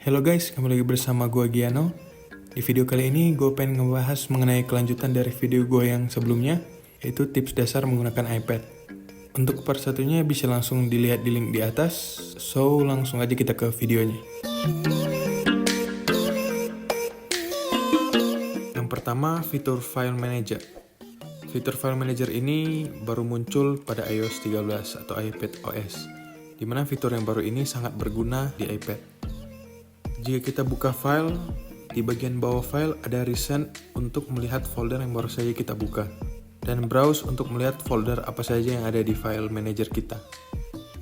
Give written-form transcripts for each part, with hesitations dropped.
Halo guys, kembali lagi bersama gue Giano. Di video kali ini gue pengen ngebahas mengenai kelanjutan dari video gue yang sebelumnya, yaitu tips dasar menggunakan iPad. Untuk part satunya bisa langsung dilihat di link di atas, so langsung aja kita ke videonya. Yang pertama, fitur File Manager. Fitur File Manager ini baru muncul pada iOS 13 atau iPad OS, di mana fitur yang baru ini sangat berguna di iPad. Jika kita buka file, di bagian bawah file ada recent untuk melihat folder yang baru saja kita buka, dan browse untuk melihat folder apa saja yang ada di file manager kita.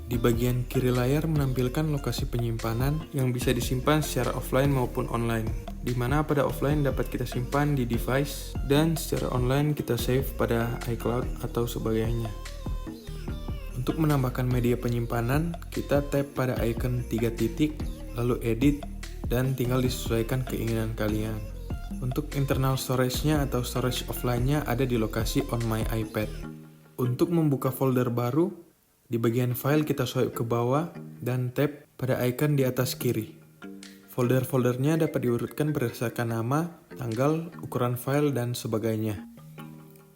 Di bagian kiri layar menampilkan lokasi penyimpanan yang bisa disimpan secara offline maupun online, di mana pada offline dapat kita simpan di device dan secara online kita save pada iCloud atau sebagainya. Untuk menambahkan media penyimpanan, kita tap pada icon 3 titik, lalu edit, dan tinggal disesuaikan keinginan kalian. Untuk internal storage-nya atau storage offline-nya ada di lokasi on my iPad. Untuk membuka folder baru, di bagian file kita swipe ke bawah dan tap pada icon di atas kiri. Folder-foldernya dapat diurutkan berdasarkan nama, tanggal, ukuran file, dan sebagainya.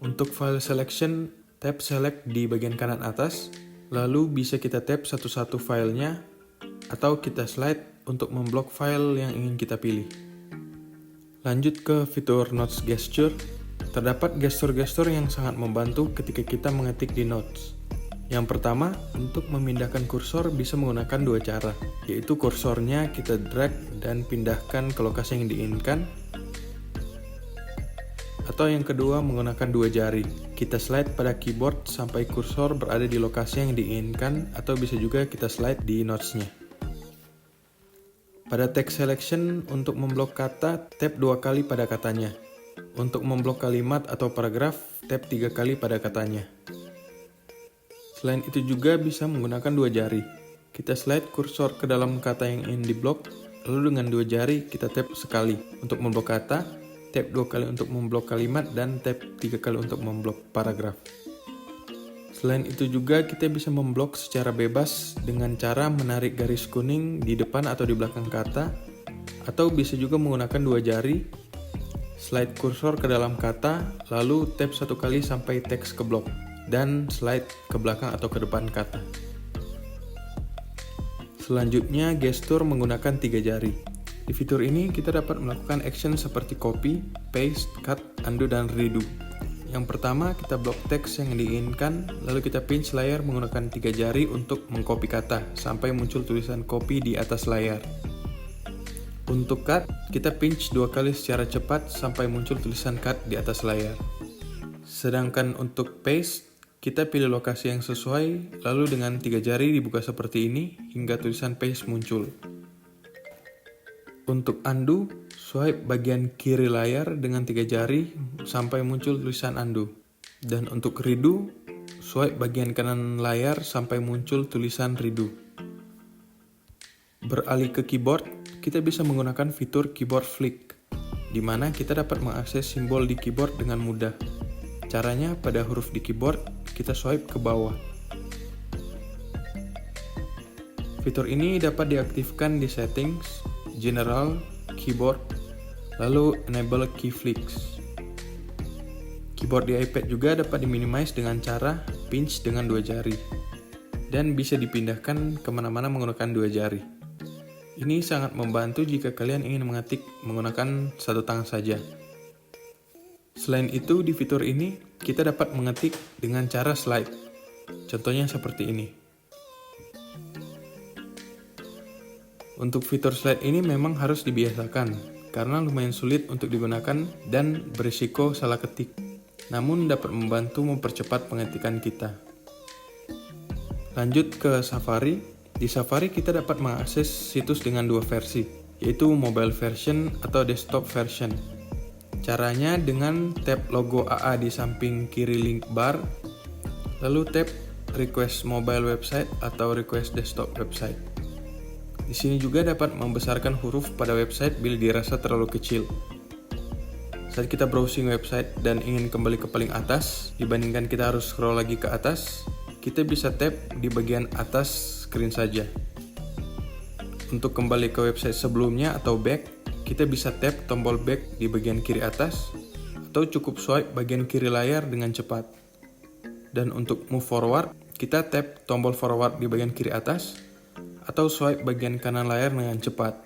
Untuk file selection, tap select di bagian kanan atas, lalu bisa kita tap satu-satu filenya, atau kita slide untuk memblok file yang ingin kita pilih. Lanjut ke fitur Notes Gesture. Terdapat gestur-gestur yang sangat membantu ketika kita mengetik di Notes. Yang pertama, untuk memindahkan kursor bisa menggunakan dua cara, yaitu kursornya kita drag dan pindahkan ke lokasi yang diinginkan, atau yang kedua menggunakan dua jari. Kita slide pada keyboard sampai kursor berada di lokasi yang diinginkan, atau bisa juga kita slide di notes-nya. Pada text selection, untuk memblok kata, tap 2 kali pada katanya. Untuk memblok kalimat atau paragraf, tap 3 kali pada katanya. Selain itu juga bisa menggunakan dua jari. Kita slide kursor ke dalam kata yang ingin diblok, lalu dengan dua jari kita tap sekali untuk memblok kata, tap 2 kali untuk memblok kalimat, dan tap 3 kali untuk memblok paragraf. Selain itu juga kita bisa memblok secara bebas dengan cara menarik garis kuning di depan atau di belakang kata, atau bisa juga menggunakan dua jari, slide kursor ke dalam kata, lalu tap 1 kali sampai teks keblok, dan slide ke belakang atau ke depan kata. Selanjutnya gestur menggunakan 3 jari. Di fitur ini kita dapat melakukan action seperti copy, paste, cut, undo, dan redo. Yang pertama, kita blok teks yang diinginkan, lalu kita pinch layar menggunakan 3 jari untuk mengcopy kata, sampai muncul tulisan copy di atas layar. Untuk cut, kita pinch 2 kali secara cepat sampai muncul tulisan cut di atas layar. Sedangkan untuk paste, kita pilih lokasi yang sesuai, lalu dengan 3 jari dibuka seperti ini, hingga tulisan paste muncul. Untuk undo, swipe bagian kiri layar dengan 3 jari sampai muncul tulisan undo. Dan untuk redo, swipe bagian kanan layar sampai muncul tulisan redo. Beralih ke keyboard, kita bisa menggunakan fitur keyboard flick, di mana kita dapat mengakses simbol di keyboard dengan mudah. Caranya pada huruf di keyboard, kita swipe ke bawah. Fitur ini dapat diaktifkan di settings, general, keyboard, lalu enable key flicks. Keyboard di iPad juga dapat diminimize dengan cara pinch dengan 2 jari, dan bisa dipindahkan kemana-mana menggunakan 2 jari. Ini sangat membantu jika kalian ingin mengetik menggunakan satu tangan saja. Selain itu, di fitur ini kita dapat mengetik dengan cara slide. Contohnya seperti ini. Untuk fitur slide ini memang harus dibiasakan, karena lumayan sulit untuk digunakan dan berisiko salah ketik. Namun dapat membantu mempercepat pengetikan kita. Lanjut ke Safari. Di Safari kita dapat mengakses situs dengan 2 versi, yaitu mobile version atau desktop version. Caranya dengan tap logo AA di samping kiri link bar, lalu tap request mobile website atau request desktop website. Di sini juga dapat membesarkan huruf pada website bila dirasa terlalu kecil. Saat kita browsing website dan ingin kembali ke paling atas, dibandingkan kita harus scroll lagi ke atas, kita bisa tap di bagian atas screen saja. Untuk kembali ke website sebelumnya atau back, kita bisa tap tombol back di bagian kiri atas, atau cukup swipe bagian kiri layar dengan cepat. Dan untuk move forward, kita tap tombol forward di bagian kiri atas, atau swipe bagian kanan layar dengan cepat.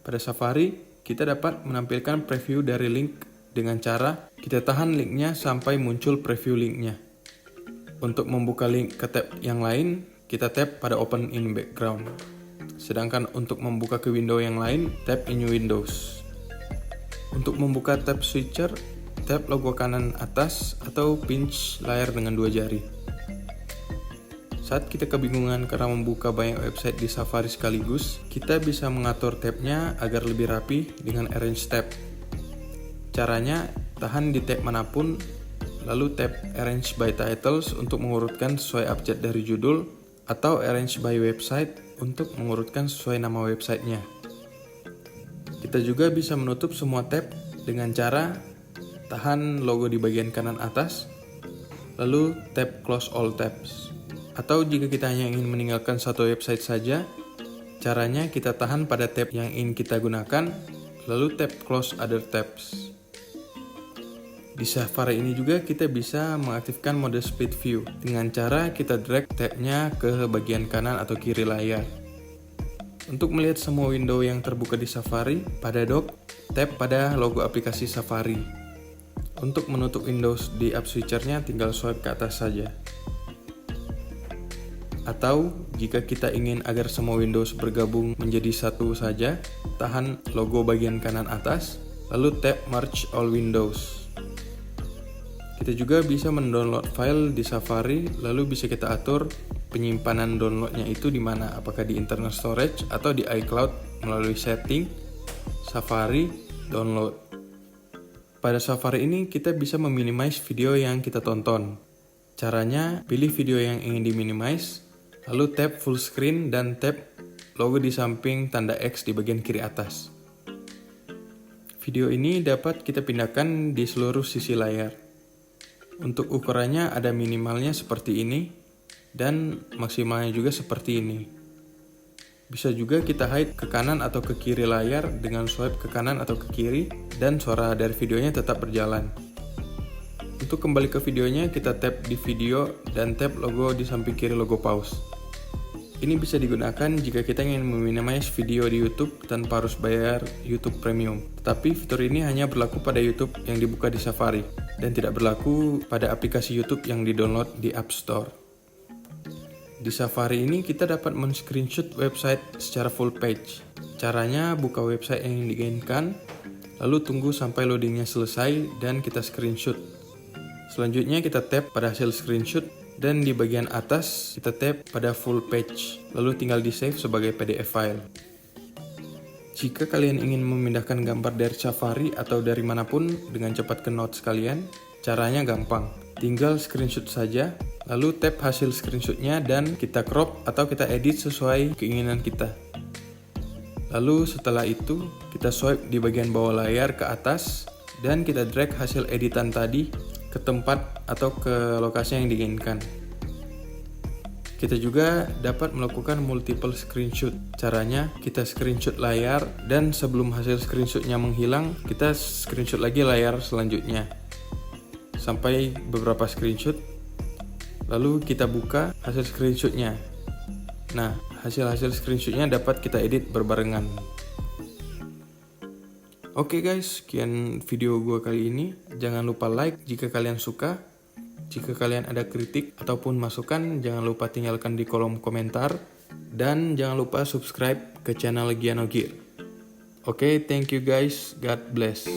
Pada Safari, kita dapat menampilkan preview dari link dengan cara kita tahan linknya sampai muncul preview linknya. Untuk membuka link ke tab yang lain, kita tap pada Open in Background. Sedangkan untuk membuka ke window yang lain, tap in New Windows. Untuk membuka tab switcher, tap logo kanan atas atau pinch layar dengan 2 jari. Saat kita kebingungan karena membuka banyak website di Safari sekaligus, kita bisa mengatur tabnya agar lebih rapi dengan Arrange tab. Caranya, tahan di tab manapun, lalu tap Arrange by Titles untuk mengurutkan sesuai abjad dari judul, atau Arrange by Website untuk mengurutkan sesuai nama websitenya. Kita juga bisa menutup semua tab dengan cara tahan logo di bagian kanan atas, lalu tap Close All Tabs. Atau jika kita hanya ingin meninggalkan satu website saja, caranya kita tahan pada tab yang ingin kita gunakan, lalu tap Close Other Tabs. Di Safari ini juga kita bisa mengaktifkan mode split view dengan cara kita drag tabnya ke bagian kanan atau kiri layar. Untuk melihat semua window yang terbuka di Safari, pada dock, tap pada logo aplikasi Safari. Untuk menutup Windows di app switchernya tinggal swipe ke atas saja. Atau jika kita ingin agar semua Windows bergabung menjadi satu saja, tahan logo bagian kanan atas, lalu tap Merge All Windows. Kita juga bisa mendownload file di Safari, lalu bisa kita atur penyimpanan downloadnya itu di mana, apakah di internal storage atau di iCloud melalui setting, Safari, download. Pada Safari ini kita bisa meminimize video yang kita tonton. Caranya, pilih video yang ingin diminimize, lalu tap full screen dan tap logo di samping tanda X di bagian kiri atas. Video ini dapat kita pindahkan di seluruh sisi layar. Untuk ukurannya ada minimalnya seperti ini dan maksimalnya juga seperti ini. Bisa juga kita hide ke kanan atau ke kiri layar dengan swipe ke kanan atau ke kiri dan suara dari videonya tetap berjalan. Untuk kembali ke videonya kita tap di video dan tap logo di samping kiri logo pause. Ini bisa digunakan jika kita ingin meminimize video di YouTube tanpa harus bayar YouTube Premium. Tetapi fitur ini hanya berlaku pada YouTube yang dibuka di Safari dan tidak berlaku pada aplikasi YouTube yang di-download di App Store. Di Safari ini kita dapat men-screenshot website secara full page. Caranya buka website yang diinginkan, lalu tunggu sampai loadingnya selesai dan kita screenshot. Selanjutnya kita tap pada hasil screenshot dan di bagian atas kita tap pada full page, lalu tinggal di save sebagai PDF file. Jika kalian ingin memindahkan gambar dari Safari atau dari manapun dengan cepat ke notes kalian, caranya gampang. Tinggal screenshot saja, lalu tap hasil screenshotnya dan kita crop atau kita edit sesuai keinginan kita. Lalu setelah itu, kita swipe di bagian bawah layar ke atas dan kita drag hasil editan tadi ke tempat atau ke lokasi yang diinginkan. Kita juga dapat melakukan multiple screenshot. Caranya, kita screenshot layar dan sebelum hasil screenshotnya menghilang, kita screenshot lagi layar selanjutnya. Sampai beberapa screenshot, lalu kita buka hasil screenshotnya. Nah, hasil-hasil screenshotnya dapat kita edit berbarengan. Oke guys, sekian video gue kali ini. Jangan lupa like jika kalian suka. Jika kalian ada kritik ataupun masukan, jangan lupa tinggalkan di kolom komentar. Dan jangan lupa subscribe ke channel Giano Gear. Oke, thank you guys. God bless.